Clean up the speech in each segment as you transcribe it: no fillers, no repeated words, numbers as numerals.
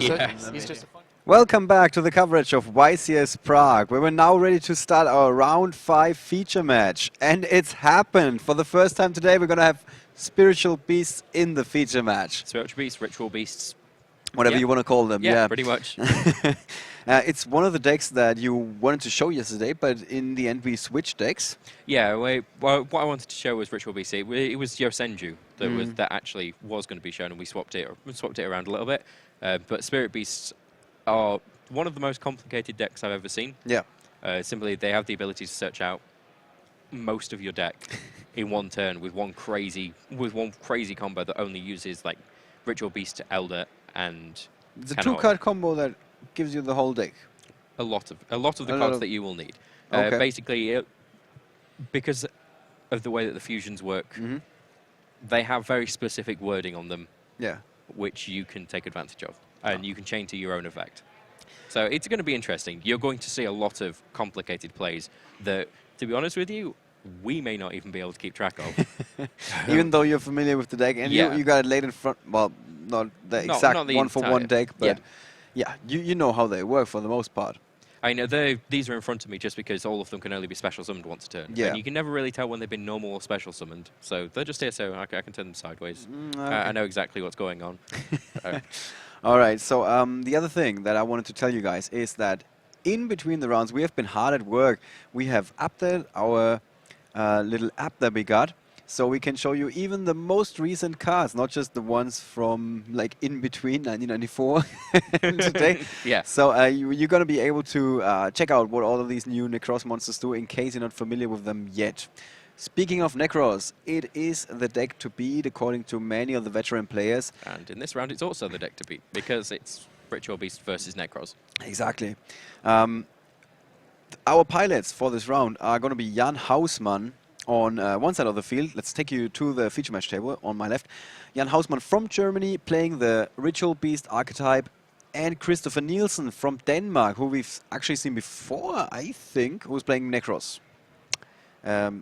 Yeah. He's just Welcome back to the coverage of YCS Prague, where we're now ready to start our round 5 feature match. And it's happened. For the first time today, we're going to have spiritual beasts in the feature match. Spiritual beasts, ritual beasts. Whatever you want to call them. Yeah, pretty much. It's one of the decks that you wanted to show yesterday, but in the end we switched decks. Yeah, well, what I wanted to show was ritual beast. It was Yosenju that actually was going to be shown, and we swapped it around a little bit. But spirit beasts are one of the most complicated decks I've ever seen. Yeah. Simply, they have the ability to search out most of your deck in one turn with one crazy combo that only uses like ritual beast, elder, and It's a 2-card combo that gives you the whole deck. a lot of the cards that you will need. Okay. Basically, because of the way that the fusions work, they have very specific wording on them, Yeah. which you can take advantage of, and you can chain to your own effect. So it's going to be interesting. You're going to see a lot of complicated plays that, to be honest with you, we may not even be able to keep track of. Even though you're familiar with the deck, and you got it laid in front, well, not the exact not the one-for-one entire- deck, but yeah, you know how they work for the most part. I know these are in front of me just because all of them can only be special summoned once a turn. Yeah. And you can never really tell when they've been normal or special summoned. So they're just here so I can turn them sideways. Okay. I know exactly what's going on. All right, so the other thing that I wanted to tell you guys is that in between the rounds, we have been hard at work. We have updated our little app that we got, so we can show you even the most recent cards, not just the ones from like in between 1994 and today. Yeah. So you're going to be able to check out what all of these new Nekroz monsters do in case you're not familiar with them yet. Speaking of Nekroz, it is the deck to beat according to many of the veteran players. And in this round, it's also the deck to beat because it's Ritual Beast versus Nekroz. Exactly. Our pilots for this round are going to be Jan Hausmann on one side of the field. Let's take you to the feature match table on my left. Jan Hausmann from Germany playing the Ritual Beast archetype, and Kristoffer Nielsen from Denmark, who we've actually seen before, I think, who's playing Nekroz.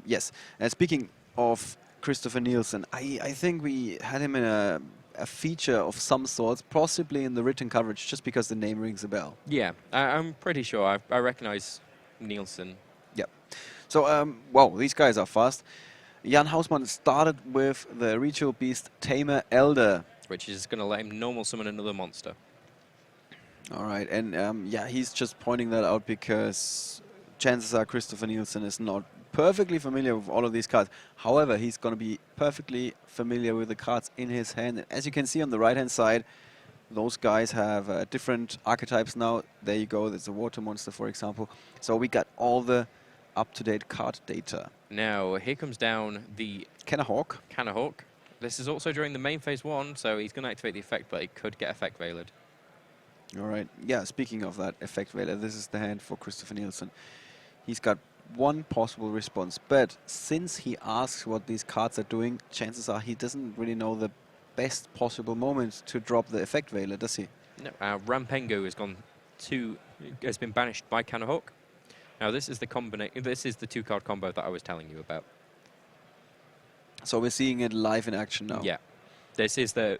Yes. Speaking of Kristoffer Nielsen, I think we had him in a feature of some sorts, possibly in the written coverage, just because the name rings a bell. Yeah, I'm pretty sure. I recognize Nielsen. Yep. So, wow, these guys are fast. Jan Hausmann started with the Ritual Beast Tamer Elder. Which is going to let him normal summon another monster. All right, and yeah, he's just pointing that out because chances are Kristoffer Nielsen is not perfectly familiar with all of these cards. However, he's going to be perfectly familiar with the cards in his hand. And as you can see on the right-hand side, those guys have different archetypes now. There you go. There's a water monster, for example. So we got all the up-to-date card data. Now, here comes down the Kanahawk. Kanahawk. This is also during the main phase 1, so he's going to activate the effect, but he could get effect veiled. All right. Yeah, speaking of that effect veiler, this is the hand for Kristoffer Nielsen. He's got one possible response, but since he asks what these cards are doing, chances are he doesn't really know the best possible moment to drop the effect veiler, does he? No, Rampengo has been banished by Kanahawk. Now this is the This is the 2-card combo that I was telling you about. So we're seeing it live in action now. Yeah, this is the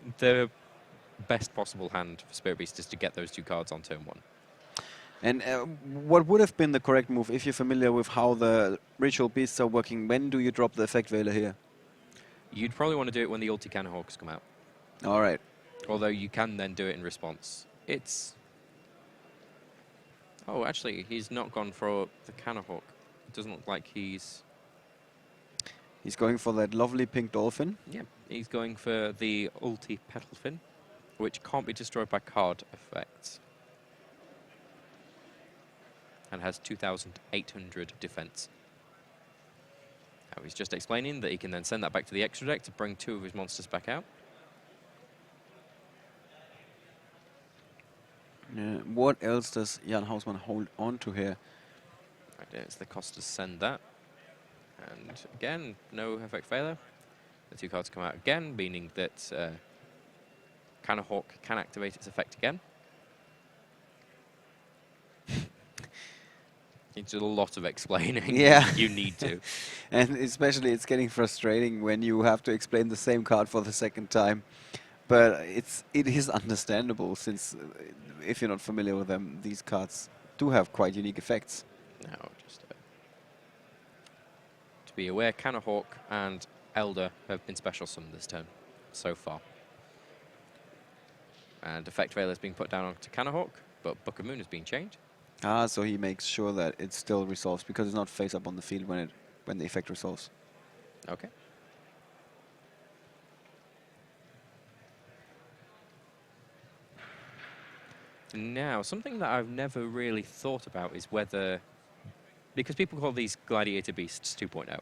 best possible hand for Spirit Beast is to get those 2 cards on turn 1. And what would have been the correct move if you're familiar with how the Ritual Beasts are working? When do you drop the effect veiler here? You'd probably want to do it when the ulti Kanahawks come out. All right. Although you can then do it in response. It's... Oh, actually, he's not gone for the Kanahawk. It doesn't look like he's... He's going for that lovely pink dolphin. Yeah, he's going for the ulti Petalfin, which can't be destroyed by card effects. And has 2,800 defense. Now he's just explaining that he can then send that back to the extra deck to bring 2 of his monsters back out. What else does Jan Hausmann hold on to here? Right, it's the cost to send that. And again, no effect failure. The 2 cards come out again, meaning that Kanahawk can activate its effect again. It's a lot of explaining. Yeah. You need to. And especially it's getting frustrating when you have to explain the same card for the second time. But it is understandable since if you're not familiar with them, these cards do have quite unique effects. Now, just to be aware, Canahawk and Elder have been special summoned this turn so far. And Effect Veil is being put down onto Canahawk, but Book of Moon is being changed. Ah, so he makes sure that it still resolves because it's not face up on the field when the effect resolves. Okay. Now, something that I've never really thought about is whether, because people call these Gladiator Beasts 2.0,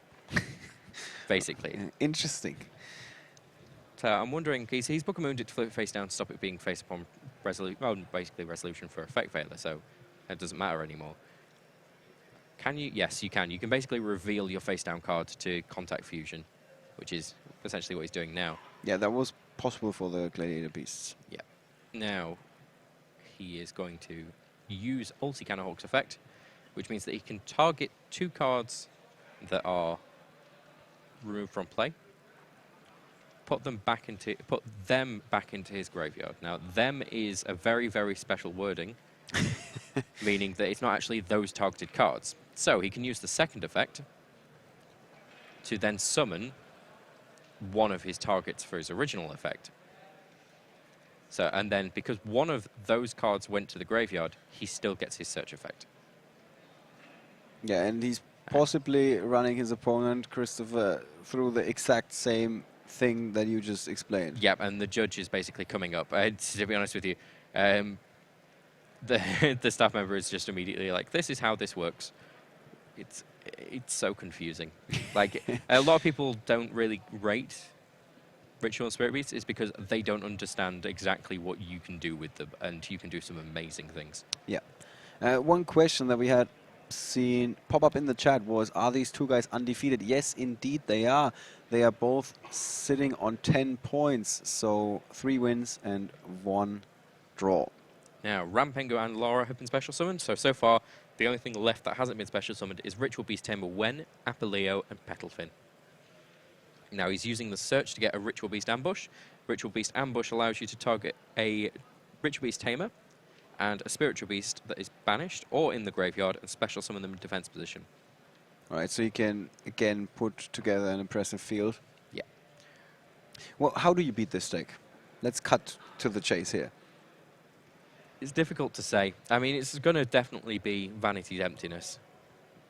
basically. Interesting. So I'm wondering, he's Book of Moon to flip it face down, stop it being face upon resolution, well, basically resolution for Effect Veiler, so it doesn't matter anymore. Can you? Yes, you can. You can basically reveal your face down card to Contact Fusion, which is essentially what he's doing now. Yeah, that was possible for the Gladiator Beasts. Yeah. Now, he is going to use Ulti Canahawk's effect, which means that he can target 2 cards that are removed from play, put them back into his graveyard. Now, them is a very, very special wording, meaning that it's not actually those targeted cards. So he can use the second effect to then summon one of his targets for his original effect. So, and then because one of those cards went to the graveyard, he still gets his search effect. Yeah, and he's possibly running his opponent, Kristoffer, through the exact same thing that you just explained. Yep, and the judge is basically coming up. To be honest with you, the staff member is just immediately like, "This is how this works." It's so confusing. Like, a lot of people don't really rate Ritual and Spirit Beasts is because they don't understand exactly what you can do with them, and you can do some amazing things. Yeah. One question that we had seen pop up in the chat was, are these 2 guys undefeated? Yes, indeed they are. They are both sitting on 10 points, so 3 wins and 1 draw. Now, Rampengu and Laura have been special summoned, so far the only thing left that hasn't been special summoned is Ritual Beast Tamer Wen, Apoleo, and Petalfin. Now, he's using the search to get a Ritual Beast Ambush. Ritual Beast Ambush allows you to target a Ritual Beast Tamer and a Spiritual Beast that is banished or in the graveyard and special summon them in defense position. All right, so you can, again, put together an impressive field. Yeah. Well, how do you beat this deck? Let's cut to the chase here. It's difficult to say. I mean, it's going to definitely be Vanity's Emptiness,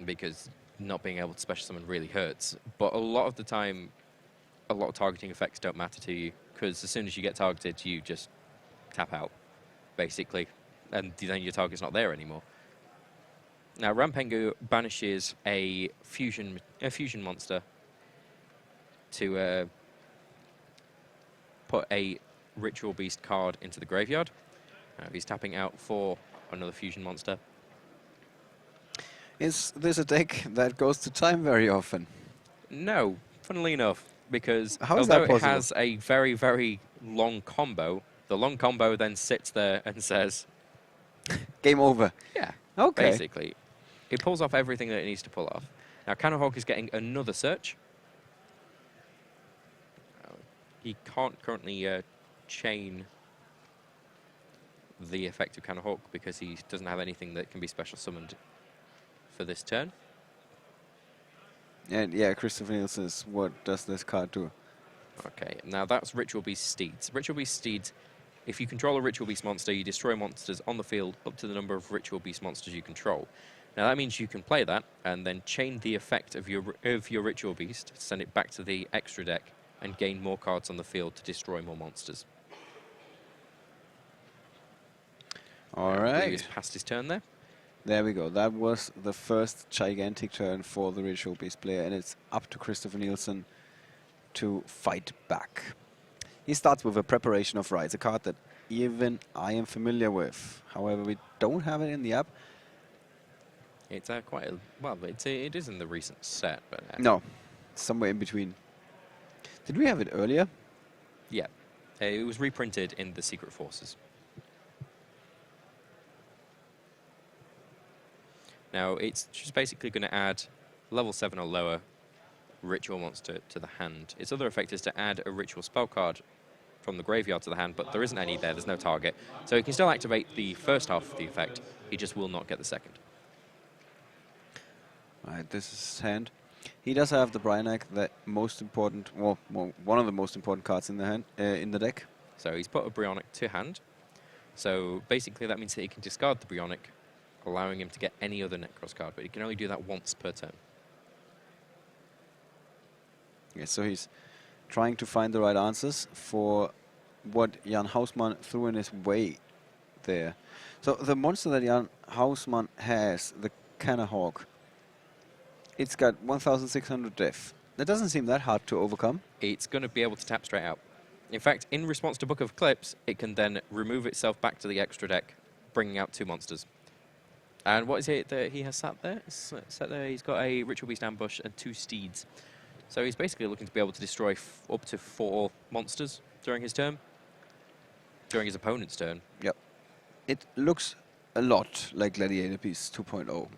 because not being able to special summon really hurts. But a lot of the time, a lot of targeting effects don't matter to you, because as soon as you get targeted, you just tap out, basically, and then your target's not there anymore. Now, Rampengu banishes a fusion monster to put a Ritual Beast card into the graveyard. He's tapping out for another fusion monster. Is this a deck that goes to time very often? No, funnily enough, because How is although that it possible? has a very, very long combo, the long combo then sits there and says, Game over. yeah, Okay. basically. It pulls off everything that it needs to pull off. Now, Canahawk is getting another search. He can't currently chain the effect of Canahawk because he doesn't have anything that can be special summoned for this turn. And yeah, Kristoffer Nielsen, what does this card do? Okay, now that's Ritual Beast Steeds. Ritual Beast Steeds, if you control a Ritual Beast monster, you destroy monsters on the field up to the number of Ritual Beast monsters you control. Now that means you can play that and then chain the effect of your Ritual Beast, send it back to the extra deck, and gain more cards on the field to destroy more monsters. All right. He's passed his turn there. There we go. That was the first gigantic turn for the Ritual Beast player, and it's up to Kristoffer Nielsen to fight back. He starts with a Preparation of Rites, a card that even I am familiar with. However, we don't have it in the app. It's quite a, well, it is in the recent set, but No, somewhere in between. Did we have it earlier? yeah, it was reprinted in the Secret Forces. Now, it's just basically going to add level 7 or lower ritual monster to the hand. Its other effect is to add a ritual spell card from the graveyard to the hand, but there isn't any there. There's no target. So he can still activate the first half of the effect. He just will not get the second. Right, this is his hand. He does have the Bryanak, the most important, well, one of the most important cards in the hand, in the deck. So he's put a Bryonic to hand. So basically that means that he can discard the Bryonic, allowing him to get any other Nekroz card, but he can only do that once per turn. Yeah, so he's trying to find the right answers for what Jan Hausmann threw in his way there. So the monster that Jan Hausmann has, the Canahawk, it's got 1,600 def. That doesn't seem that hard to overcome. It's going to be able to tap straight out. In fact, in response to Book of Eclipse, it can then remove itself back to the extra deck, bringing out 2 monsters. And what is it that he has sat there? Sat there, he's got a Ritual Beast Ambush and 2 Steeds. So he's basically looking to be able to destroy up to 4 monsters during his turn. During his opponent's turn. Yep. It looks a lot like Gladiator Beast 2.0.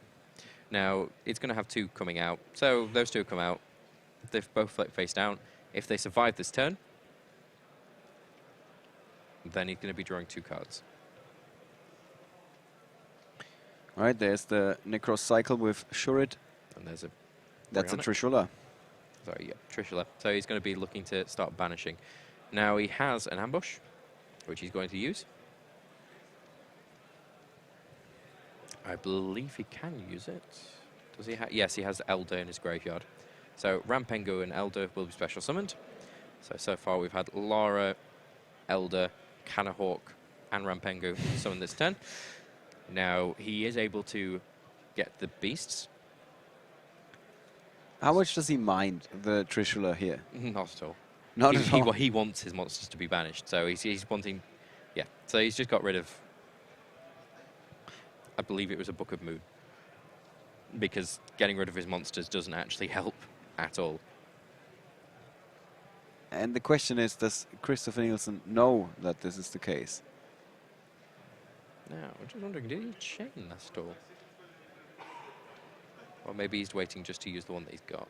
Now, it's going to have 2 coming out. So those 2 come out. They've both face down. If they survive this turn, then he's going to be drawing 2 cards. All right, there's the Nekroz cycle with Shurit. And there's a... That's a Bryonic. Trishula. Sorry, yeah, Trishula. So he's going to be looking to start banishing. Now he has an ambush, which he's going to use. I believe he can use it. Does he? Yes, he has Elder in his graveyard. So Rampengu and Elder will be special summoned. So far we've had Lara, Elder, Canahawk, and Rampengu summoned this turn. Now he is able to get the beasts. How much does he mind the Trishula here? Not at all. Not at all. He wants his monsters to be banished. So he's wanting... Yeah. So he's just got rid of... I believe it was a Book of Moon. Because getting rid of his monsters doesn't actually help at all. And the question is, does Kristoffer Nielsen know that this is the case? Now, I'm just wondering, did he chain that store? Or maybe he's waiting just to use the one that he's got.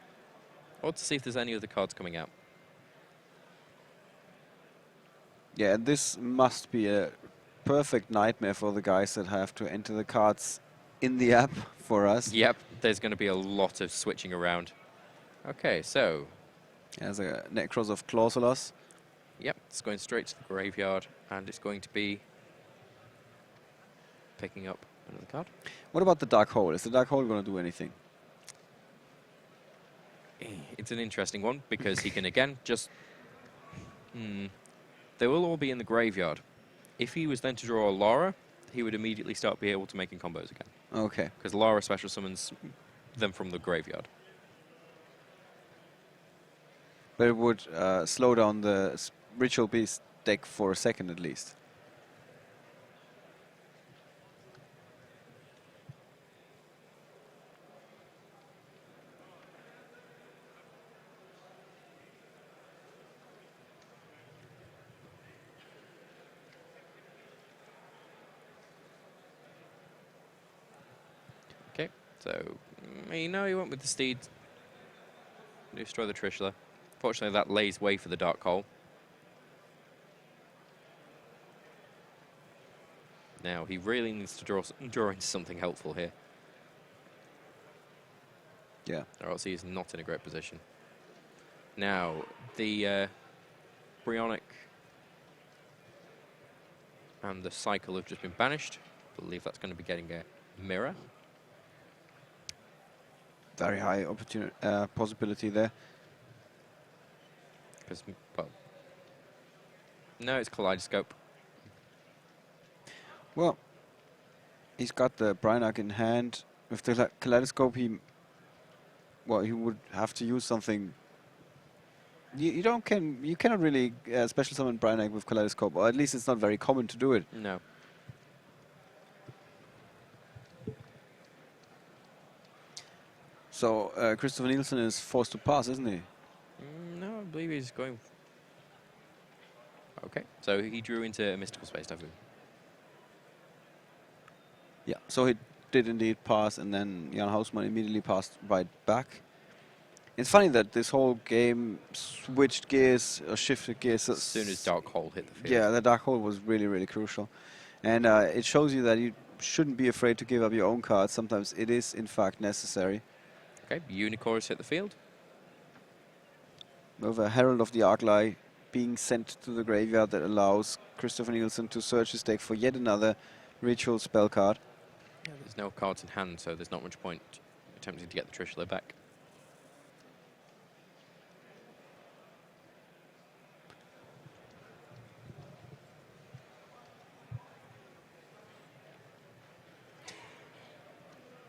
Or to see if there's any other cards coming out. Yeah, and this must be a perfect nightmare for the guys that have to enter the cards in the app for us. Yep, there's going to be a lot of switching around. Okay, so... There's a Nekroz of Clausulas. Yep, it's going straight to the graveyard, and it's going to be picking up another card. What about the Dark Hole? Is the Dark Hole going to do anything? It's an interesting one, because he can again just... They will all be in the graveyard. If he was then to draw a Lara, he would immediately start being able to making combos again. Okay. Because Lara special summons them from the graveyard. But it would slow down the Ritual Beast deck for a second at least. Okay, so he went with the Steed. Destroy the Trishula. Fortunately, that lays way for the Dark Hole. Now, he really needs to draw into something helpful here. Yeah. Or else he is not in a great position. Now, the Bryonic and the Cycle have just been banished. I believe that's going to be getting a Mirror. Very high possibility there. Because, well, no, it's Kaleidoscope. Well, he's got the Bryonic in hand. With the Kaleidoscope, he would have to use something. You cannot really special summon Bryonic with Kaleidoscope, or at least it's not very common to do it. No. So Kristoffer Nielsen is forced to pass, isn't he? No, I believe he's going... Okay, so he drew into a Mystical Space Typhoon. Yeah, so he did indeed pass, and then Jan Hausmann immediately passed right back. It's funny that this whole game switched gears or shifted gears As soon as Dark Hole hit the field. Yeah, the dark hole was really, really crucial. And it shows you that you shouldn't be afraid to give up your own cards. Sometimes it is, in fact, necessary. Okay, Nekroz hit the field. With a Herald of the Arclight being sent to the graveyard that allows Kristoffer Nielsen to search his deck for yet another ritual spell card. Yeah, there's no cards in hand, so there's not much point attempting to get the Trishula back.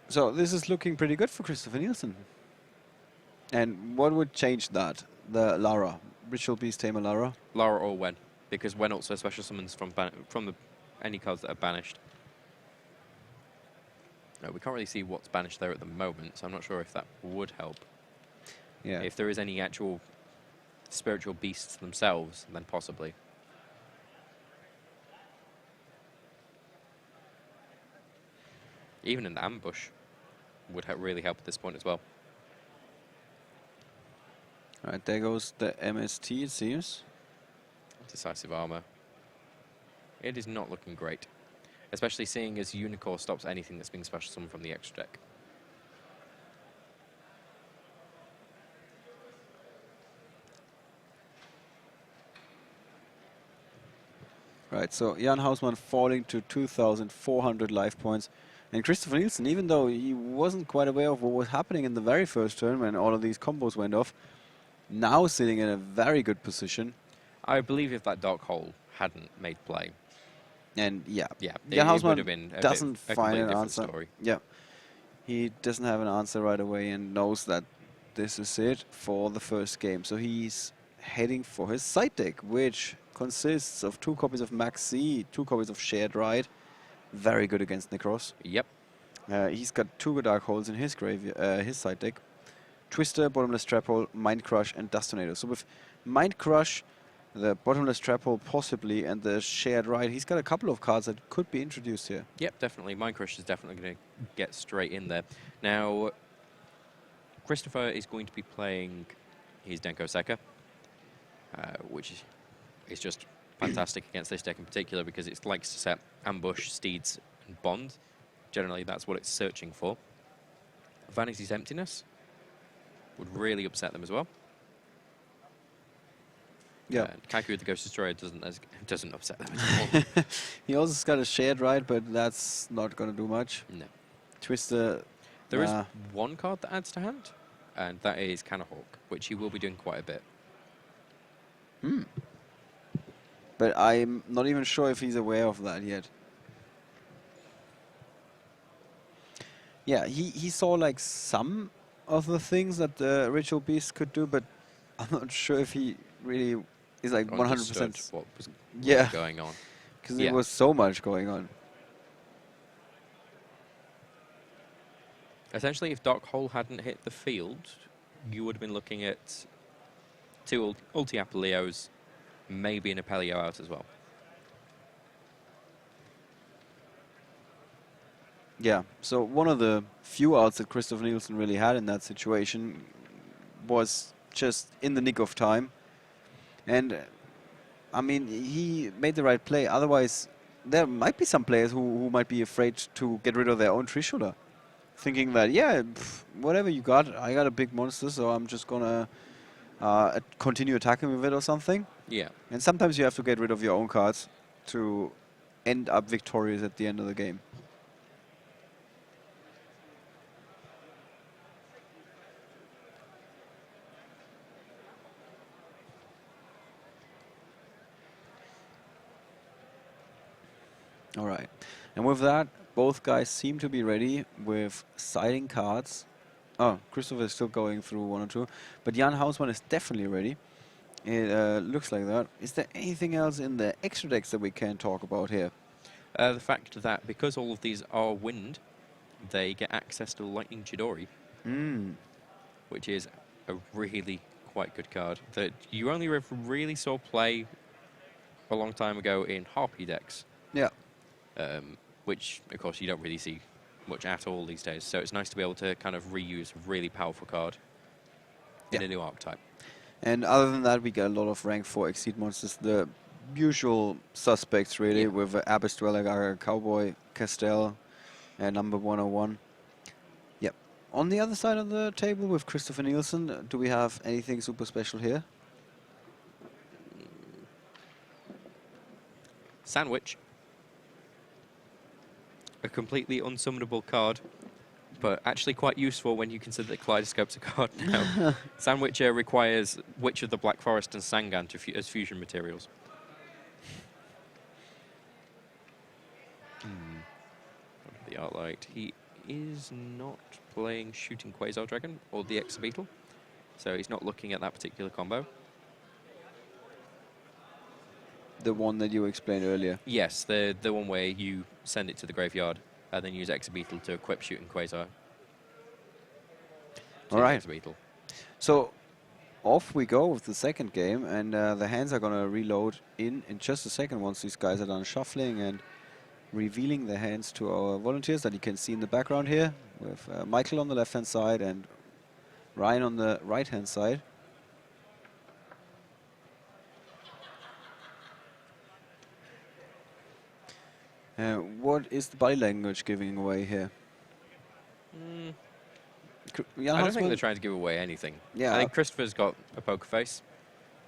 So this is looking pretty good for Kristoffer Nielsen. And what would change that? The Lara, Ritual Beast Tamer Lara? Lara or Wen, because Wen also special summons from any cards that are banished. No, we can't really see what's banished there at the moment, so I'm not sure if that would help. Yeah. If there is any actual spiritual beasts themselves, then possibly. Even an ambush would really help at this point as well. Alright, there goes the MST, it seems. Decisive armor. It is not looking great. Especially seeing as Unicorn stops anything that's being special summoned from the extra deck. Right, so Jan Hausmann falling to 2,400 life points. And Kristoffer Nielsen, even though he wasn't quite aware of what was happening in the very first turn when all of these combos went off, now sitting in a very good position. I believe if that Dark Hole hadn't made play. And yeah, Yeah, Jan it would Hausmann have been doesn't a find completely an different answer. story. Yeah, he doesn't have an answer right away and knows that this is it for the first game. So he's heading for his side deck, which consists of 2 copies of Max C, 2 copies of Shared Ride. Very good against Nekroz. Yep. He's got 2 Dark Holes in his his side deck. Twister, Bottomless Trap Hole, Mind Crush, and Dust Tornado. So with Mind Crush, the Bottomless Trap Hole possibly, and the Shared Ride, he's got a couple of cards that could be introduced here. Yep, definitely. Mind Crush is definitely going to get straight in there. Now, Kristoffer is going to be playing his Denko Sekka, which is just fantastic against this deck in particular because it likes to set Ambush, Steeds, and Bond. Generally, that's what it's searching for. Vanity's Emptiness would really upset them as well. Yeah. Kaku the Ghost Destroyer doesn't upset them at all. He also's got a Shared Ride, but that's not going to do much. No. Twister. There is one card that adds to hand, and that is Canahawk, which he will be doing quite a bit. But I'm not even sure if he's aware of that yet. Yeah, he saw like some of the things that the Ritual Beast could do, but I'm not sure if he really is like 100%. Understood what was going on. Because there was so much going on. Essentially, if Dark Hole hadn't hit the field, you would have been looking at 2 Ulti Apeleos, maybe an Apelio out as well. Yeah, so one of the few outs that Kristoffer Nielsen really had in that situation was just in the nick of time. And, I mean, he made the right play. Otherwise, there might be some players who might be afraid to get rid of their own Trishula. Thinking that, yeah, whatever you got, I got a big monster, so I'm just going to continue attacking with it or something. Yeah. And sometimes you have to get rid of your own cards to end up victorious at the end of the game. All right. And with that, both guys seem to be ready with siding cards. Oh, Kristoffer is still going through 1 or 2. But Jan Hausmann is definitely ready. It looks like that. Is there anything else in the extra decks that we can talk about here? The fact that because all of these are wind, they get access to Lightning Chidori, which is a really quite good card that you only really saw play a long time ago in Harpy decks. Yeah. Which, of course, you don't really see much at all these days. So it's nice to be able to kind of reuse a really powerful card. in a new archetype. And other than that, we get a lot of rank 4 Exceed monsters. The usual suspects, really, with Abyss Dweller, Cowboy, Castell, and number 101. Yep. On the other side of the table with Kristoffer Nielsen, do we have anything super special here? Sandwich. A completely unsummonable card, but actually quite useful when you consider that Kaleidoscope's a card now. Sandwich requires Witch of the Black Forest and Sangan as fusion materials. The art light. He is not playing Shooting Quasar Dragon or the Exobeetle, so he's not looking at that particular combo. The one that you explained earlier. Yes, the one where you send it to the graveyard and then use Exobeetle to equip Shooting Quasar. All right. Exobeetle. So off we go with the second game, and the hands are going to reload in just a second once these guys are done shuffling and revealing their hands to our volunteers that you can see in the background here, with Michael on the left-hand side and Ryan on the right-hand side. What is the body language giving away here? I don't think they're trying to give away anything. Yeah. I think Kristoffer's got a poker face,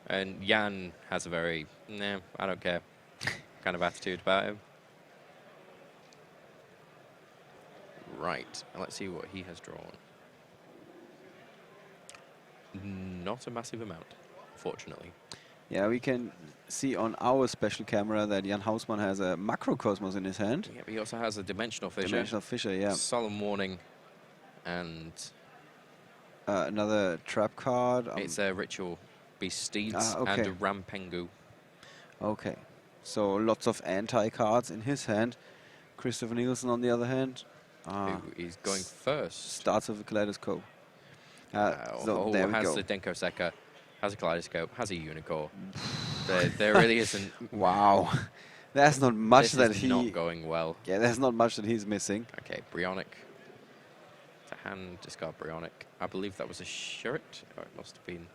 and Jan has a very, nah, I don't care kind of attitude about him. Right, let's see what he has drawn. Not a massive amount, fortunately. Yeah, we can see on our special camera that Jan Hausmann has a Macrocosmos in his hand. Yeah, but he also has a Dimensional Fissure. Dimensional Fissure, yeah. Solemn Warning, and another trap card. it's a Ritual Beast Steeds okay. and a Rampengu. Okay, so lots of anti-cards in his hand. Kristoffer Nielsen, on the other hand, Who is going first. starts with a Kaleidoscope. So there we has go. the Denko Seka, has a Kaleidoscope, has a Unicorn. there really isn't. Wow, there's not much This that is he. not going well. Yeah, there's not much that he's missing. Okay, Bryonic. To hand, discard Bryonic. I believe that was a Shirt, or it must have been.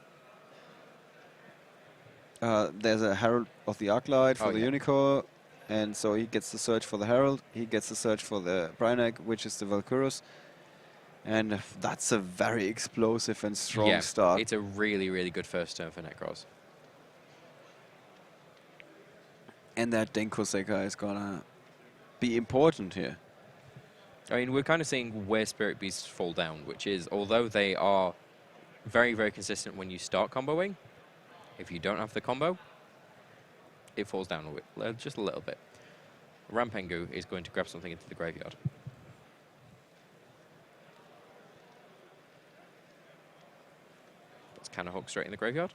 There's a Herald of the Arclight for Oh, the yeah. Unicorn, and so he gets the search for the Herald. He gets the search for the Bryonic, which is the Valkyrus. And that's a very explosive and strong start. It's a really, really good first turn for Nekroz. And that Denko Seka is gonna be important here. I mean, we're kind of seeing where Spirit Beasts fall down, which is, although they are very, very consistent when you start comboing, if you don't have the combo, it falls down just a little bit. Rampengu is going to grab something into the graveyard. That's kind of hooked straight in the graveyard.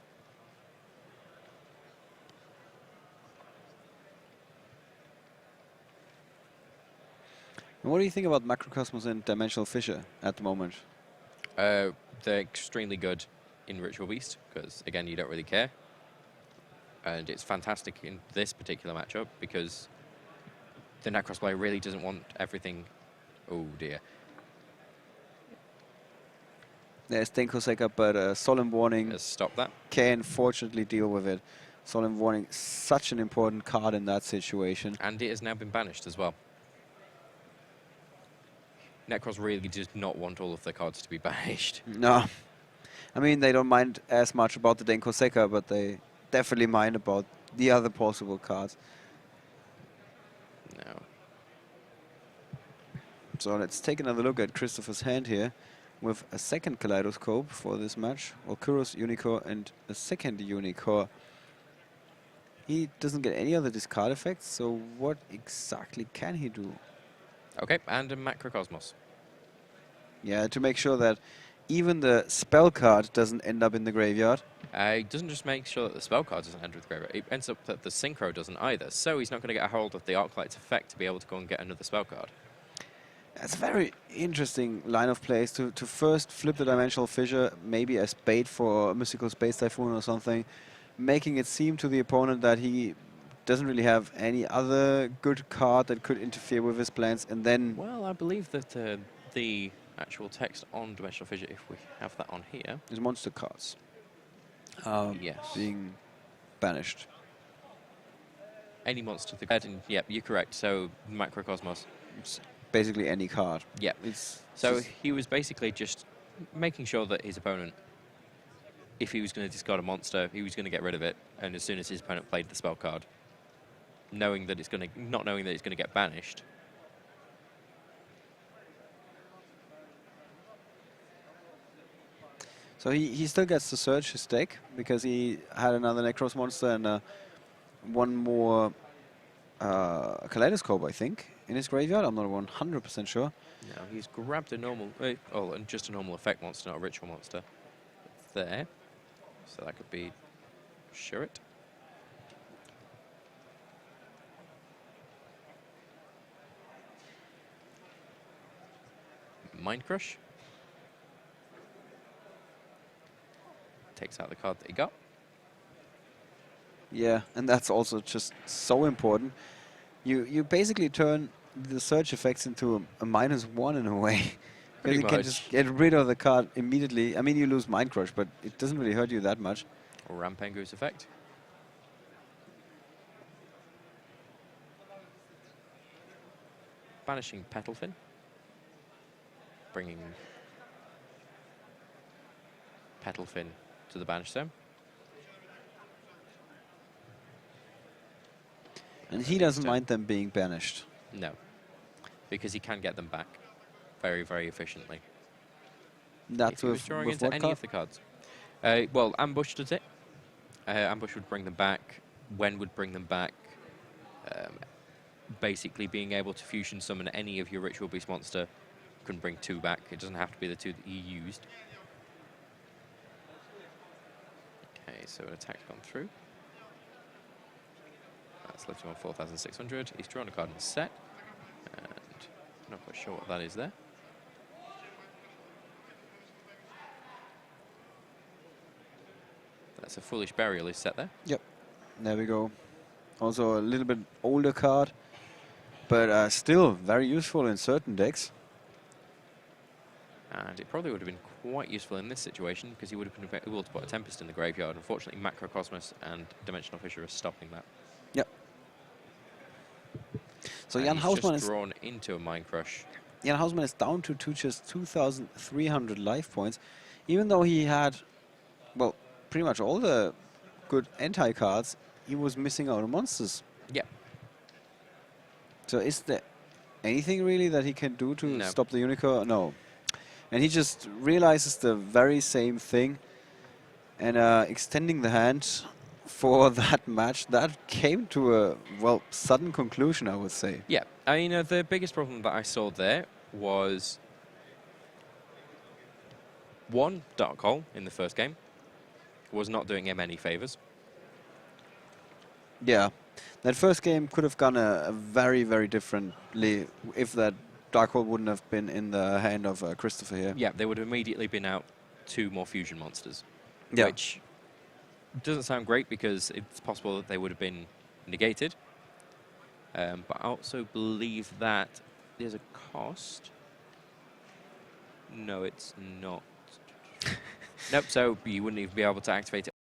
And what do you think about Macrocosmos and Dimensional Fissure at the moment? They're extremely good in Ritual Beast, because, again, you don't really care. And it's fantastic in this particular matchup, because the Nekroz player really doesn't want everything. Oh, dear. There's Denko Seka, but Solemn Warning Let's stop that. can fortunately deal with it. Solemn Warning, such an important card in that situation. And it has now been banished as well. Nekroz really does not want all of their cards to be banished. No. I mean, they don't mind as much about the Denko Seka, but they definitely mind about the other possible cards. No. So let's take another look at Kristoffer's hand here with a second Kaleidoscope for this match. Valkyrus, Unicorn, and a second Unicorn. He doesn't get any other discard effects, so what exactly can he do? Okay, and a Macrocosmos. Yeah, to make sure that even the spell card doesn't end up in the graveyard. It doesn't just make sure that the spell card doesn't enter the graveyard, it ends up that the Synchro doesn't either. So he's not going to get a hold of the Arclight's effect to be able to go and get another spell card. That's a very interesting line of plays to first flip the Dimensional Fissure, maybe as bait for a Mystical Space Typhoon or something, making it seem to the opponent that he doesn't really have any other good card that could interfere with his plans, and then... Well, I believe that the actual text on Dimensional Fissure if we have that on here. There's monster cards. Yes. Being banished. Any monster. And yeah, you're correct. So Macrocosmos. It's basically any card. Yeah. It's So just he was basically just making sure that his opponent, if he was going to discard a monster, he was going to get rid of it. And as soon as his opponent played the spell card, not knowing that it's going to get banished. So he still gets to search his deck because he had another Nekroz monster and one more Kaleidoscope, I think, in his graveyard. I'm not 100% sure. No, he's grabbed a normal, and just a normal effect monster, not a ritual monster. There, so that could be Shuret. Mind Crush. Takes out the card that he got. Yeah, and that's also just so important. You basically turn the search effects into a -1 in a way. Because you can just get rid of the card immediately. I mean, you lose Mind Crush, but it doesn't really hurt you that much. Or Rampengoose effect. Banishing Petalfin. Bringing Petalfin to the banish zone. And he doesn't mind them being banished. No, because he can get them back very, very efficiently. That's if he was drawing with into what any card? of the cards. Well, Ambush does it. Ambush would bring them back. Wen would bring them back. Basically, being able to fusion summon any of your Ritual Beast monster can bring 2 back. It doesn't have to be the 2 that you used. Okay, so an attack's gone through. That's left him on 4,600. He's drawn a card in the set. And I'm not quite sure what that is there. That's a Foolish Burial is set there. Yep. There we go. Also a little bit older card, but still very useful in certain decks. And it probably would have been quite useful in this situation because he would have been able to put a Tempest in the graveyard. Unfortunately, Macrocosmos and Dimensional Fissure are stopping that. Yep. So and Jan he's Hausmann just is drawn into a Mind Crush. Jan Hausmann is down to just 2,300 life points, even though he had, well, pretty much all the good anti-cards. He was missing out on monsters. Yeah. So is there anything really that he can do to No. stop the Unicorn? No. And he just realizes the very same thing and extending the hand for that match. That came to a, well, sudden conclusion, I would say. Yeah. I mean, the biggest problem that I saw there was one, Dark Hole in the first game was not doing him any favors. Yeah. That first game could have gone a very, very differently if that Dark Hole wouldn't have been in the hand of Kristoffer here. Yeah, they would have immediately been out 2 more fusion monsters. Yeah. Which doesn't sound great because it's possible that they would have been negated. But I also believe that there's a cost. No, it's not. Nope, so you wouldn't even be able to activate it